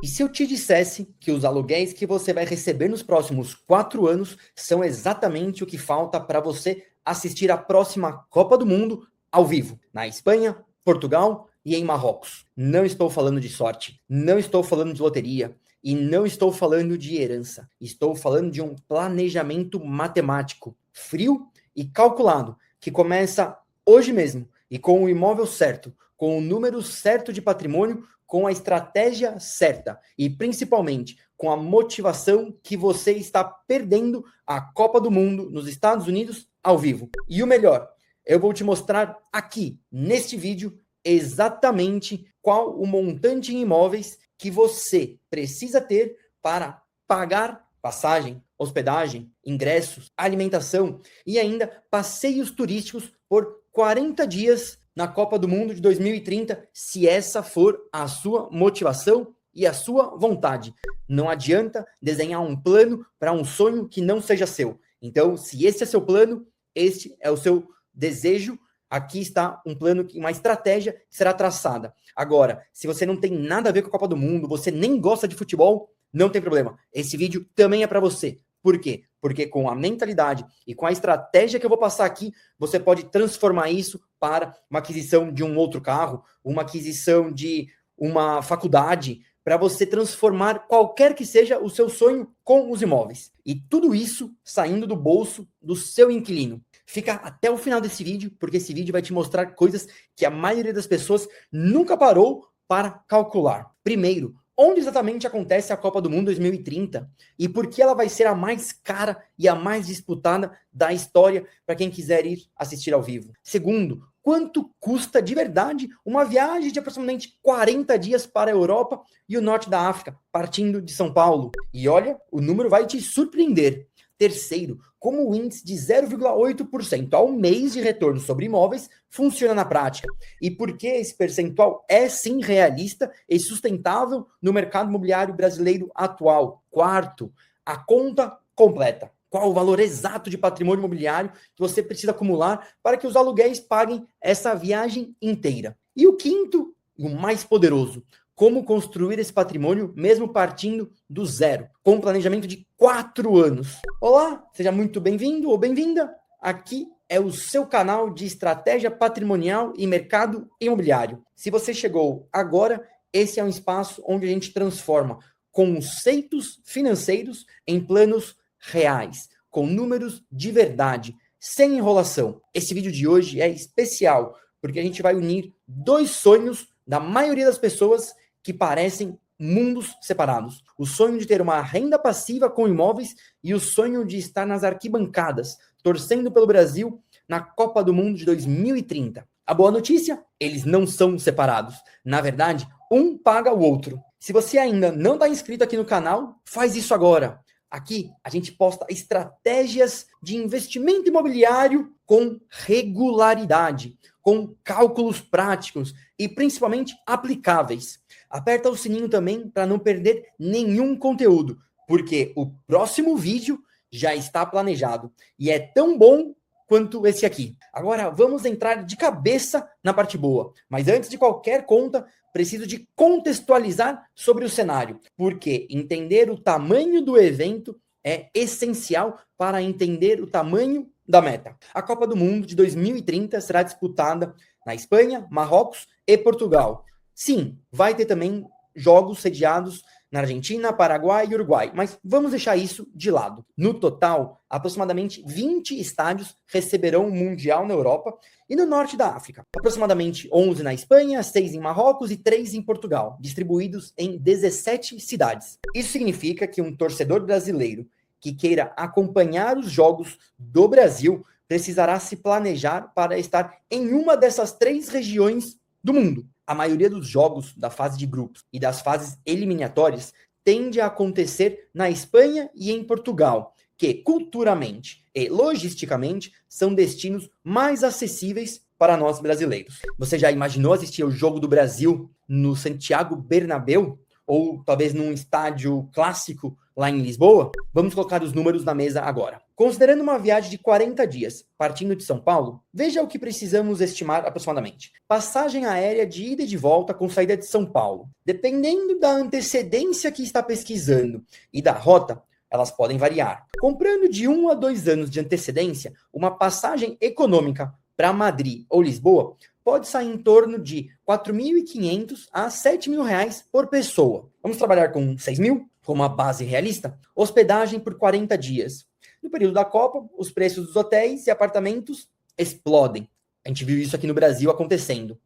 E se eu te dissesse que os aluguéis que você vai receber nos próximos 4 anos são exatamente o que falta para você assistir a próxima Copa do Mundo ao vivo, na Espanha, Portugal e em Marrocos? Não estou falando de sorte, não estou falando de loteria e não estou falando de herança. Estou falando de um planejamento matemático, frio e calculado, que começa hoje mesmo e com o imóvel certo, com o número certo de patrimônio, com a estratégia certa e principalmente com a motivação que você está perdendo a Copa do Mundo nos Estados Unidos ao vivo. E o melhor, eu vou te mostrar aqui, neste vídeo, exatamente qual o montante em imóveis que você precisa ter para pagar passagem, hospedagem, ingressos, alimentação e ainda passeios turísticos por 40 dias na Copa do Mundo de 2030, se essa for a sua motivação e a sua vontade. Não adianta desenhar um plano para um sonho que não seja seu. Então, se esse é seu plano, este é o seu desejo, aqui está um plano, uma estratégia que será traçada. Agora, se você não tem nada a ver com a Copa do Mundo, você nem gosta de futebol, não tem problema. Esse vídeo também é para você. Por quê? Porque com a mentalidade e com a estratégia que eu vou passar aqui, você pode transformar isso para uma aquisição de um outro carro, uma aquisição de uma faculdade, para você transformar qualquer que seja o seu sonho com os imóveis. E tudo isso saindo do bolso do seu inquilino. Fica até o final desse vídeo, porque esse vídeo vai te mostrar coisas que a maioria das pessoas nunca parou para calcular. Primeiro, onde exatamente acontece a Copa do Mundo 2030 e por que ela vai ser a mais cara e a mais disputada da história para quem quiser ir assistir ao vivo. Segundo, quanto custa de verdade uma viagem de aproximadamente 40 dias para a Europa e o norte da África, partindo de São Paulo? E olha, o número vai te surpreender. Terceiro, como o índice de 0,8% ao mês de retorno sobre imóveis funciona na prática e por que esse percentual é sim realista e sustentável no mercado imobiliário brasileiro atual. Quarto, a conta completa. Qual o valor exato de patrimônio imobiliário que você precisa acumular para que os aluguéis paguem essa viagem inteira? E o quinto, e o mais poderoso, como construir esse patrimônio mesmo partindo do zero, com um planejamento de 4 anos. Olá, seja muito bem-vindo ou bem-vinda. Aqui é o seu canal de estratégia patrimonial e mercado imobiliário. Se você chegou agora, esse é um espaço onde a gente transforma conceitos financeiros em planos reais, com números de verdade, sem enrolação. Esse vídeo de hoje é especial, porque a gente vai unir 2 sonhos da maioria das pessoas que parecem mundos separados. O sonho de ter uma renda passiva com imóveis e o sonho de estar nas arquibancadas, torcendo pelo Brasil na Copa do Mundo de 2030. A boa notícia? Eles não são separados. Na verdade, um paga o outro. Se você ainda não está inscrito aqui no canal, faz isso agora. Aqui a gente posta estratégias de investimento imobiliário com regularidade, com cálculos práticos e principalmente aplicáveis. Aperta o sininho também para não perder nenhum conteúdo, porque o próximo vídeo já está planejado e é tão bom quanto esse aqui. Agora vamos entrar de cabeça na parte boa, mas antes de qualquer conta, preciso de contextualizar sobre o cenário, porque entender o tamanho do evento é essencial para entender o tamanho da meta. A Copa do Mundo de 2030 será disputada na Espanha, Marrocos e Portugal. Sim, vai ter também jogos sediados na Argentina, Paraguai e Uruguai, mas vamos deixar isso de lado. No total, aproximadamente 20 estádios receberão o Mundial na Europa e no norte da África. Aproximadamente 11 na Espanha, 6 em Marrocos e 3 em Portugal, distribuídos em 17 cidades. Isso significa que um torcedor brasileiro que queira acompanhar os jogos do Brasil precisará se planejar para estar em uma dessas 3 regiões do mundo. A maioria dos jogos da fase de grupos e das fases eliminatórias tende a acontecer na Espanha e em Portugal, que culturalmente e logisticamente são destinos mais acessíveis para nós brasileiros. Você já imaginou assistir o jogo do Brasil no Santiago Bernabéu? Ou talvez num estádio clássico lá em Lisboa? Vamos colocar os números na mesa agora. Considerando uma viagem de 40 dias, partindo de São Paulo, veja o que precisamos estimar aproximadamente. Passagem aérea de ida e de volta com saída de São Paulo. Dependendo da antecedência que está pesquisando e da rota, elas podem variar. Comprando de 1 a 2 anos de antecedência, uma passagem econômica para Madrid ou Lisboa pode sair em torno de R$ 4.500 a R$ 7.000 por pessoa. Vamos trabalhar com 6.000 como uma base realista? Hospedagem por 40 dias. No período da Copa, os preços dos hotéis e apartamentos explodem. A gente viu isso aqui no Brasil acontecendo.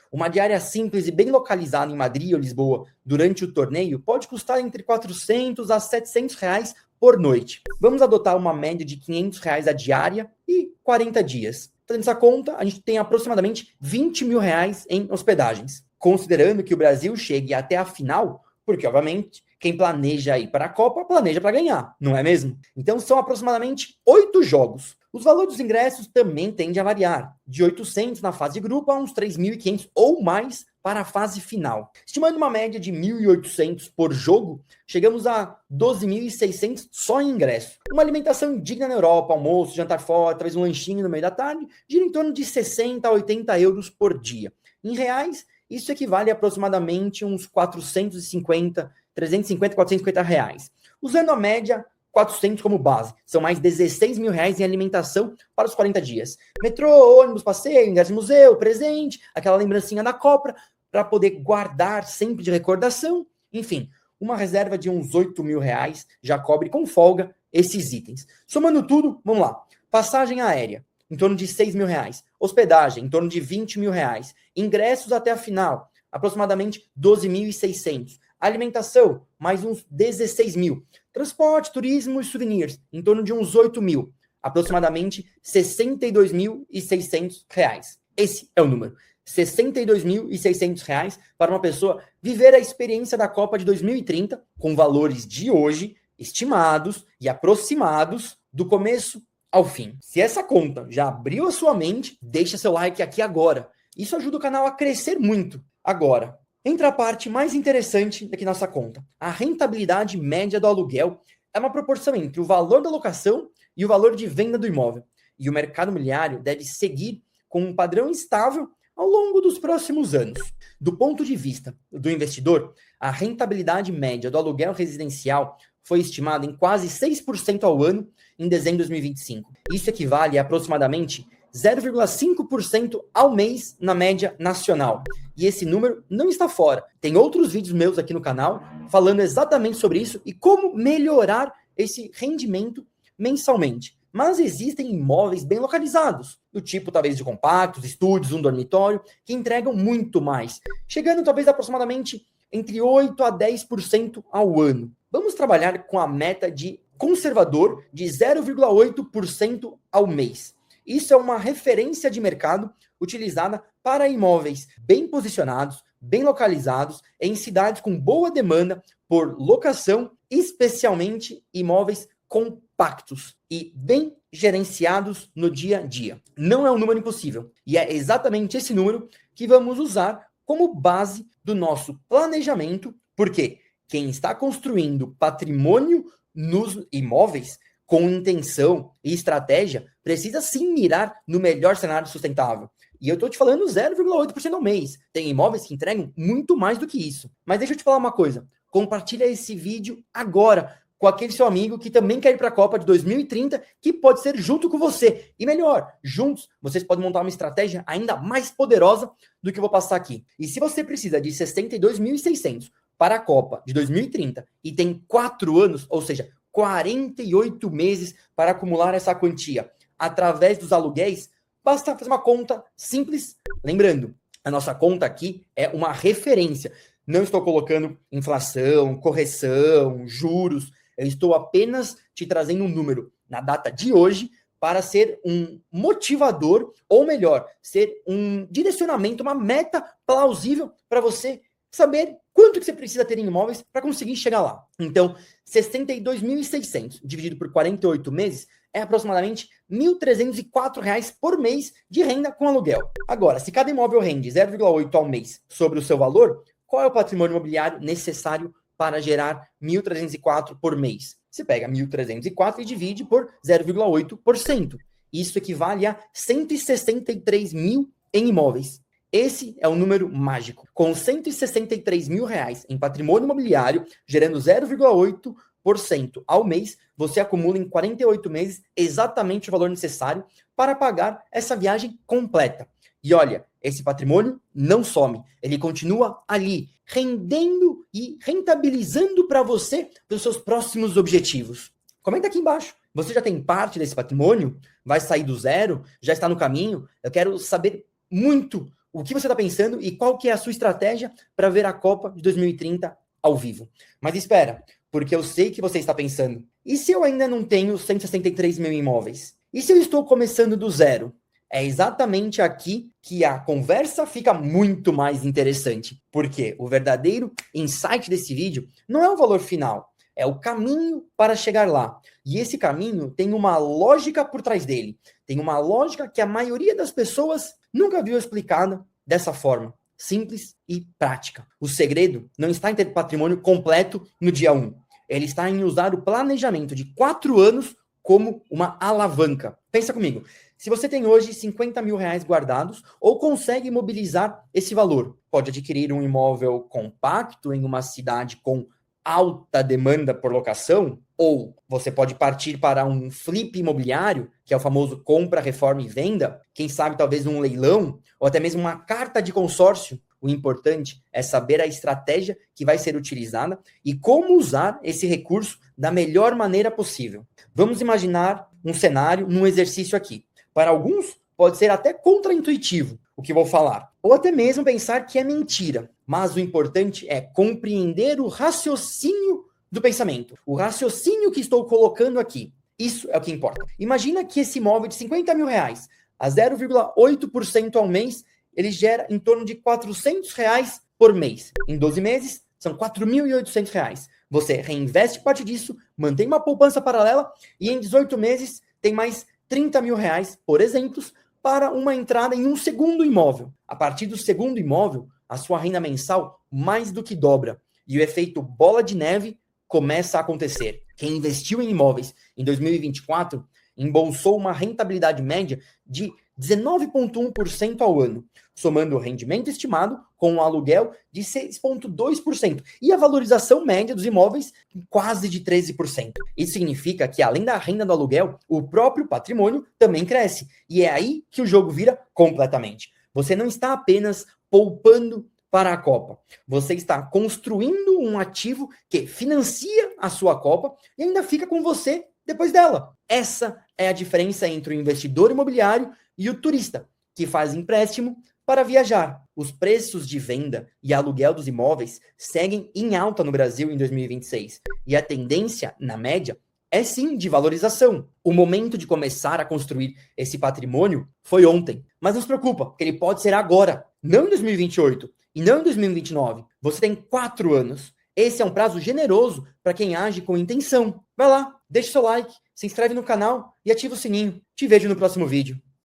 Uma diária simples e bem localizada em Madrid ou Lisboa durante o torneio pode custar entre 400 a R$ 700 por noite. Vamos adotar uma média de R$ 500 a diária e 40 dias. Fazendo essa conta, a gente tem aproximadamente R$ 20.000 em hospedagens. Considerando que o Brasil chegue até a final, porque, obviamente, quem planeja ir para a Copa, planeja para ganhar, não é mesmo? Então, são aproximadamente 8 jogos. Os valores dos ingressos também tendem a variar, de 800 na fase de grupo a uns 3.500 ou mais para a fase final. Estimando uma média de 1.800 por jogo, chegamos a 12.600 só em ingresso. Uma alimentação digna na Europa, almoço, jantar fora, talvez um lanchinho no meio da tarde, gira em torno de 60 a 80 euros por dia. Em reais, isso equivale a aproximadamente uns 350, 450 reais. Usando a média 400 como base. São mais 16 mil reais em alimentação para os 40 dias. Metrô, ônibus, passeio, ingresso no museu, presente, aquela lembrancinha da Copa, para poder guardar sempre de recordação. Enfim, uma reserva de uns 8 mil reais já cobre com folga esses itens. Somando tudo, vamos lá. Passagem aérea, em torno de 6 mil reais. Hospedagem, em torno de 20 mil reais. Ingressos até a final, aproximadamente 12.600. Alimentação, mais uns 16 mil. Transporte, turismo e souvenirs, em torno de uns 8 mil. Aproximadamente 62.600 reais. Esse é o número. 62.600 reais para uma pessoa viver a experiência da Copa de 2030 com valores de hoje, estimados e aproximados do começo ao fim. Se essa conta já abriu a sua mente, deixa seu like aqui agora. Isso ajuda o canal a crescer muito. Agora, entra a parte mais interessante daqui na nossa conta. A rentabilidade média do aluguel é uma proporção entre o valor da locação e o valor de venda do imóvel. E o mercado imobiliário deve seguir com um padrão estável ao longo dos próximos anos. Do ponto de vista do investidor, a rentabilidade média do aluguel residencial foi estimada em quase 6% ao ano em dezembro de 2025. Isso equivale a aproximadamente 0,5% ao mês na média nacional. E esse número não está fora. Tem outros vídeos meus aqui no canal falando exatamente sobre isso e como melhorar esse rendimento mensalmente. Mas existem imóveis bem localizados, do tipo talvez de compactos, estúdios, um dormitório, que entregam muito mais, chegando talvez aproximadamente entre 8% a 10% ao ano. Vamos trabalhar com a meta de conservador de 0,8% ao mês. Isso é uma referência de mercado utilizada para imóveis bem posicionados, bem localizados, em cidades com boa demanda por locação, especialmente imóveis compactos e bem gerenciados no dia a dia. Não é um número impossível, e é exatamente esse número que vamos usar como base do nosso planejamento, porque quem está construindo patrimônio nos imóveis com intenção e estratégia precisa sim mirar no melhor cenário sustentável. E eu estou te falando 0,8% ao mês. Tem imóveis que entregam muito mais do que isso. Mas deixa eu te falar uma coisa. Compartilha esse vídeo agora com aquele seu amigo que também quer ir para a Copa de 2030, que pode ser junto com você. E melhor, juntos, vocês podem montar uma estratégia ainda mais poderosa do que eu vou passar aqui. E se você precisa de 62.600 para a Copa de 2030 e tem 4 anos, ou seja, 48 meses para acumular essa quantia através dos aluguéis, basta fazer uma conta simples. Lembrando, a nossa conta aqui é uma referência. Não estou colocando inflação, correção, juros. Eu estou apenas te trazendo um número na data de hoje para ser um motivador, ou melhor, ser um direcionamento, uma meta plausível para você saber quanto que você precisa ter em imóveis para conseguir chegar lá. Então, 62.600 dividido por 48 meses é aproximadamente R$ 1.304 por mês de renda com aluguel. Agora, se cada imóvel rende 0,8 ao mês sobre o seu valor, qual é o patrimônio imobiliário necessário para gerar 1.304 por mês. Você pega 1.304 e divide por 0,8%. Isso equivale a 163 mil em imóveis. Esse é o número mágico. Com 163 mil reais em patrimônio imobiliário, gerando 0,8% ao mês, você acumula em 48 meses exatamente o valor necessário para pagar essa viagem completa. E olha, esse patrimônio não some, ele continua ali, rendendo e rentabilizando para você os seus próximos objetivos. Comenta aqui embaixo. Você já tem parte desse patrimônio? Vai sair do zero? Já está no caminho? Eu quero saber muito o que você está pensando e qual que é a sua estratégia para ver a Copa de 2030 ao vivo. Mas espera, porque eu sei que você está pensando, e se eu ainda não tenho 163 mil imóveis? E se eu estou começando do zero? É exatamente aqui que a conversa fica muito mais interessante, porque o verdadeiro insight desse vídeo não é o valor final, é o caminho para chegar lá. E esse caminho tem uma lógica por trás dele, tem uma lógica que a maioria das pessoas nunca viu explicada dessa forma, simples e prática. O segredo não está em ter patrimônio completo no dia 1, ele está em usar o planejamento de 4 anos como uma alavanca. Pensa comigo. Se você tem hoje 50 mil reais guardados ou consegue mobilizar esse valor, pode adquirir um imóvel compacto em uma cidade com alta demanda por locação, ou você pode partir para um flip imobiliário, que é o famoso compra, reforma e venda, quem sabe talvez um leilão, ou até mesmo uma carta de consórcio. O importante é saber a estratégia que vai ser utilizada e como usar esse recurso da melhor maneira possível. Vamos imaginar um cenário num exercício aqui. Para alguns, pode ser até contraintuitivo o que vou falar, ou até mesmo pensar que é mentira. Mas o importante é compreender o raciocínio do pensamento, o raciocínio que estou colocando aqui. Isso é o que importa. Imagina que esse imóvel de 50 mil reais, a 0,8% ao mês, ele gera em torno de 400 reais por mês. Em 12 meses, são 4.800 reais. Você reinveste parte disso, mantém uma poupança paralela e em 18 meses tem mais 30 mil reais, por exemplo, para uma entrada em um segundo imóvel. A partir do segundo imóvel, a sua renda mensal mais do que dobra. E o efeito bola de neve começa a acontecer. Quem investiu em imóveis em 2024 embolsou uma rentabilidade média de 19,1% ao ano, somando o rendimento estimado com o aluguel de 6,2% e a valorização média dos imóveis quase de 13%. Isso significa que, além da renda do aluguel, o próprio patrimônio também cresce. E é aí que o jogo vira completamente. Você não está apenas poupando para a Copa. Você está construindo um ativo que financia a sua Copa e ainda fica com você depois dela. Essa é a diferença entre o investidor imobiliário e o turista, que faz empréstimo para viajar. Os preços de venda e aluguel dos imóveis seguem em alta no Brasil em 2026. E a tendência, na média, é sim de valorização. O momento de começar a construir esse patrimônio foi ontem. Mas não se preocupa, que ele pode ser agora, não em 2028 e não em 2029. Você tem 4 anos. Esse é um prazo generoso para quem age com intenção. Vai lá, deixa seu like, se inscreve no canal e ativa o sininho. Te vejo no próximo vídeo.